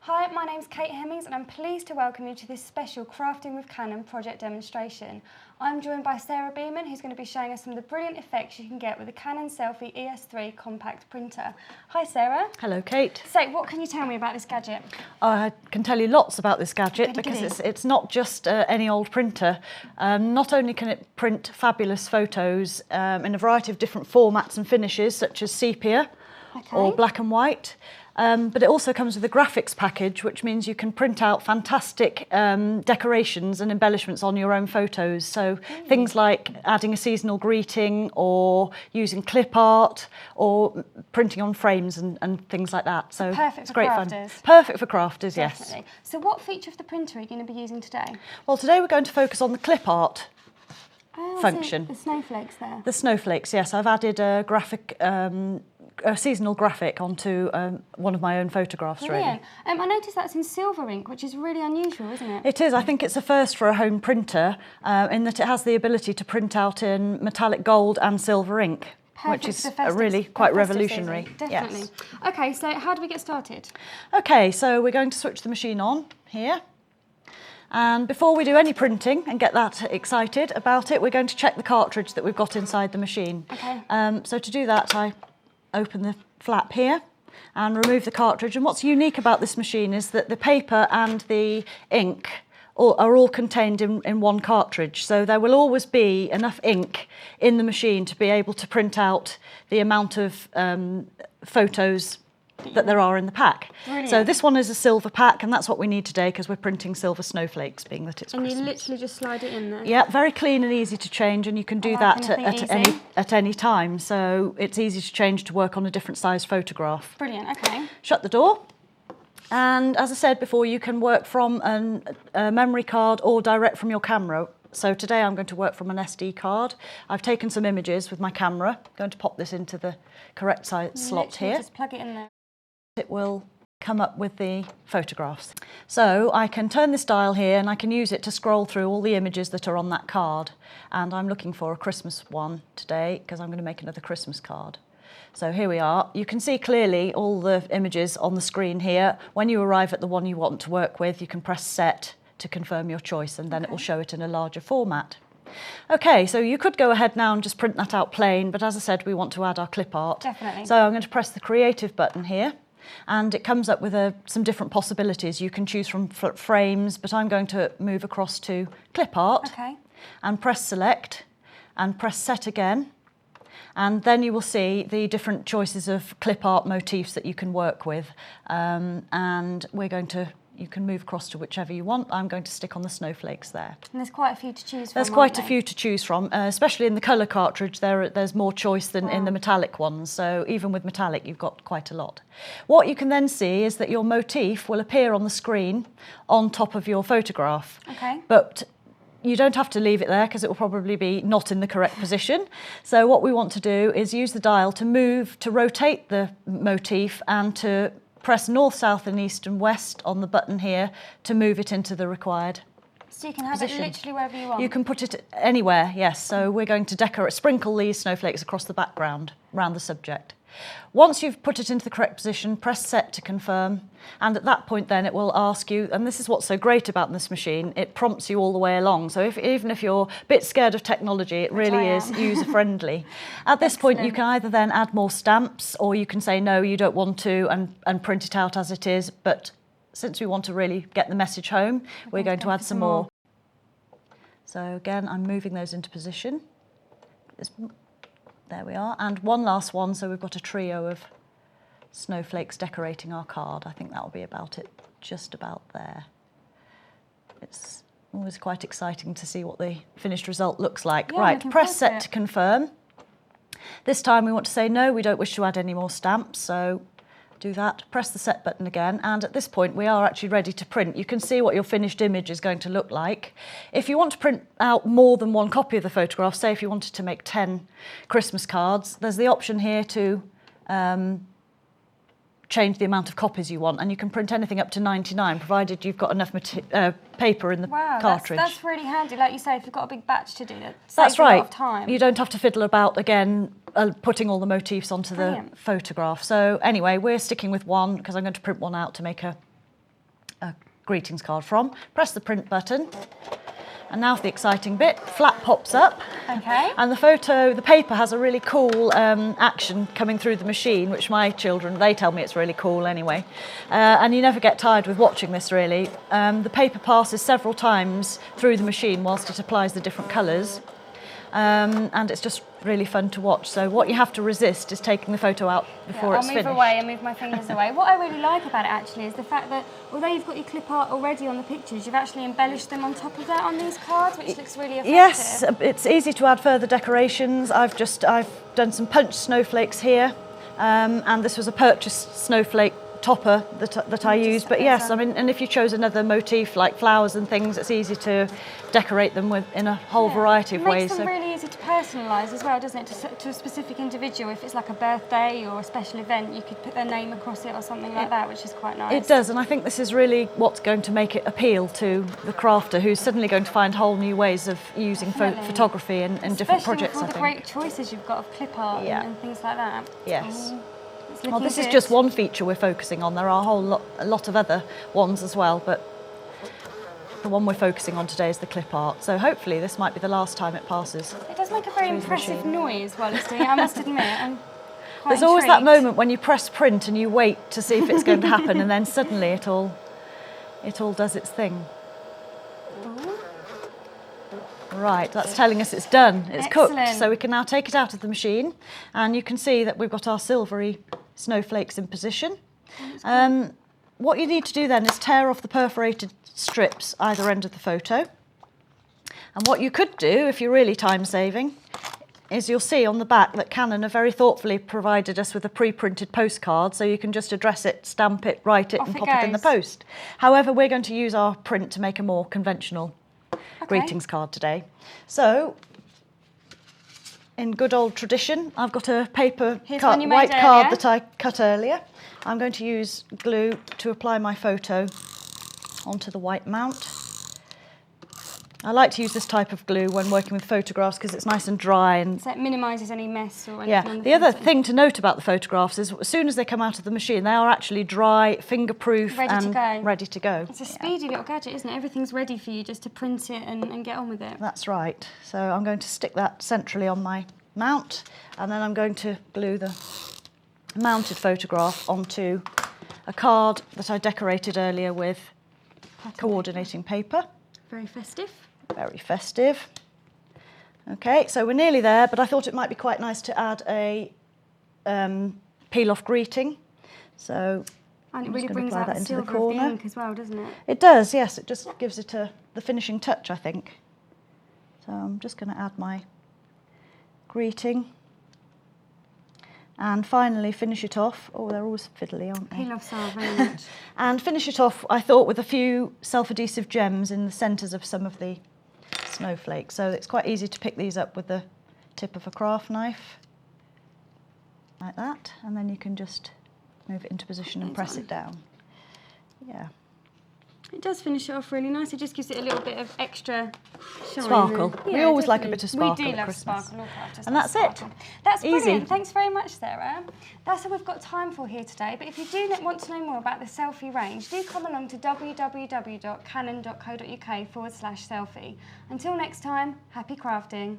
Hi, my name's Kate Hemmings and I'm pleased to welcome you to this special Crafting with Canon project demonstration. I'm joined by Sarah Beeman, who's going to be showing us some of the brilliant effects you can get with the Canon Selphy ES3 compact printer. Hi Sarah. Hello Kate. So what can you tell me about this gadget? I can tell you lots about this gadget Goody, because it's not just any old printer. Not only can it print fabulous photos in a variety of different formats and finishes such as sepia or black and white, but it also comes with a graphics package, which means you can print out fantastic decorations and embellishments on your own photos. So things like adding a seasonal greeting or using Clipart or printing on frames and things like that. So perfect it's for great crafters. fun. Perfect for crafters, Definitely. yes. So what feature of the printer are you going to be using today? Well, today we're going to focus on the Clipart Oh, function. The snowflakes there. The snowflakes, yes. I've added a graphic, a seasonal graphic onto one of my own photographs. Brilliant. Really. I noticed that's in silver ink, which is really unusual, isn't it? It is. I think it's a first for a home printer in that it has the ability to print out in metallic gold and silver ink, which is really quite revolutionary. Season. Definitely. Yes. Okay, so how do we get started? Okay, so we're going to switch the machine on here. And before we do any printing and get that excited about it, we're going to check the cartridge that we've got inside the machine. Okay. So to do that, I open the flap here and remove the cartridge. And what's unique about this machine is that the paper and the ink are all contained in one cartridge. So there will always be enough ink in the machine to be able to print out the amount of photos that there are in the pack. Brilliant. So this one is a silver pack, and that's what we need today because we're printing silver snowflakes, being that it's Christmas. And you literally just slide it in there? Yeah, very clean and easy to change, and you can do that at any time. So it's easy to change to work on a different size photograph. Brilliant, okay. Shut the door. And as I said before, you can work from a memory card or direct from your camera. So today I'm going to work from an SD card. I've taken some images with my camera. I'm going to pop this into the correct size slot here. Just plug it in there. It will come up with the photographs. So I can turn this dial here and I can use it to scroll through all the images that are on that card. And I'm looking for a Christmas one today because I'm going to make another Christmas card. So here we are. You can see clearly all the images on the screen here. When you arrive at the one you want to work with, you can press set to confirm your choice, and then it will show it in a larger format. Okay, so you could go ahead now and just print that out plain, but as I said, we want to add our clip art. Definitely. So I'm going to press the creative button here. And it comes up with some different possibilities. You can choose from frames, but I'm going to move across to clip art and press select and press set again. And then you will see the different choices of clip art motifs that you can work with. And you can move across to whichever you want. I'm going to stick on the snowflakes there. And there's quite a few to choose from. There's quite a few to choose from, especially in the colour cartridge. There's more choice than in the metallic ones. So even with metallic, you've got quite a lot. What you can then see is that your motif will appear on the screen on top of your photograph. Okay. But you don't have to leave it there because it will probably be not in the correct position. So what we want to do is use the dial to rotate the motif and to press north, south and east and west on the button here to move it into the required So you can have position. it literally wherever you want? You can put it anywhere, yes. So we're going to sprinkle these snowflakes across the background, around the subject. Once you've put it into the correct position, press set to confirm. And at that point then it will ask you, and this is what's so great about this machine, it prompts you all the way along. So even if you're a bit scared of technology, it really is user-friendly. At this point you can either then add more stamps, or you can say no, you don't want to, and print it out as it is. But since we want to really get the message home, we're going to add some more. So again, I'm moving those into position. There we are, and one last one, so we've got a trio of snowflakes decorating our card. I think that'll be about it, just about there. It's always quite exciting to see what the finished result looks like. Yeah, right, press set to confirm. This time we want to say no, we don't wish to add any more stamps, so do that, press the set button again, and at this point we are actually ready to print. You can see what your finished image is going to look like. If you want to print out more than one copy of the photograph, say if you wanted to make 10 Christmas cards, there's the option here to change the amount of copies you want, and you can print anything up to 99, provided you've got enough paper in the cartridge. That's really handy. Like you say, if you've got a big batch to do, that's right. A lot of time. You don't have to fiddle about again putting all the motifs onto the photograph. So anyway, we're sticking with one because I'm going to print one out to make a a greetings card from. Press the print button. And now for the exciting bit, flap pops up. Okay. And the paper has a really cool action coming through the machine, which my children, they tell me it's really cool anyway. And you never get tired with watching this really. The paper passes several times through the machine whilst it applies the different colours. And it's just really fun to watch. So what you have to resist is taking the photo out before it's finished. I'll move away and move my fingers away. What I really like about it actually is the fact that although you've got your clip art already on the pictures, you've actually embellished them on top of that on these cards, which looks really effective. Yes, it's easy to add further decorations. I've done some punched snowflakes here, and this was a purchased snowflake topper that I used. But yes, I mean, and if you chose another motif like flowers and things, it's easy to decorate them in a whole variety of ways. It makes them really easy to personalise as well, doesn't it? To a specific individual. If it's like a birthday or a special event, you could put their name across it or something like that, which is quite nice. It does, and I think this is really what's going to make it appeal to the crafter, who's suddenly going to find whole new ways of using photography in different projects. Especially with all the great choices you've got of clip art and things like that. Yes. Well, this is just one feature we're focusing on. There are a lot of other ones as well, but the one we're focusing on today is the clip art. So hopefully this might be the last time it passes. It does make a very impressive noise while it's doing it, I must admit. I'm quite There's always that moment when you press print and you wait to see if it's going to happen, and then suddenly it all does its thing. Right, that's telling us it's done, it's cooked, so we can now take it out of the machine, and you can see that we've got our silvery snowflakes in position. What you need to do then is tear off the perforated strips either end of the photo. And what you could do, if you're really time saving, is you'll see on the back that Canon have very thoughtfully provided us with a pre-printed postcard, so you can just address it, stamp it, write it, and pop it in the post. However, we're going to use our print to make a more conventional greetings card today. So, in good old tradition, I've got a paper white card that I cut earlier. I'm going to use glue to apply my photo onto the white mount. I like to use this type of glue when working with photographs because it's nice and dry. And so it minimises any mess or anything on the The other thing to note about the photographs is as soon as they come out of the machine, they are actually dry, fingerproof and ready to go. It's a speedy little gadget, isn't it? Everything's ready for you just to print it and get on with it. That's right. So I'm going to stick that centrally on my mount, and then I'm going to glue the mounted photograph onto a card that I decorated earlier with coordinating paper. Very festive. Very festive. Okay, so we're nearly there, but I thought it might be quite nice to add a peel-off greeting. So and it really brings out the silver of the ink as well, doesn't it? It does, yes. It just gives it the finishing touch, I think. So I'm just going to add my greeting. And finally finish it off. Oh, they're always fiddly, aren't they? Peel-offs are very much. And finish it off, I thought, with a few self-adhesive gems in the centres of some of the snowflakes. So it's quite easy to pick these up with the tip of a craft knife, like that. And then you can just move it into position and press it down. Yeah. It does finish it off really nice. It just gives it a little bit of extra shine. Sparkle. Yeah, we always like a bit of sparkle. We do love Christmas. sparkle. All crafters And that's it. That's brilliant. Easy. Thanks very much, Sarah. That's all we've got time for here today. But if you do want to know more about the Selphy range, do come along to www.canon.co.uk/selfie. Until next time, happy crafting.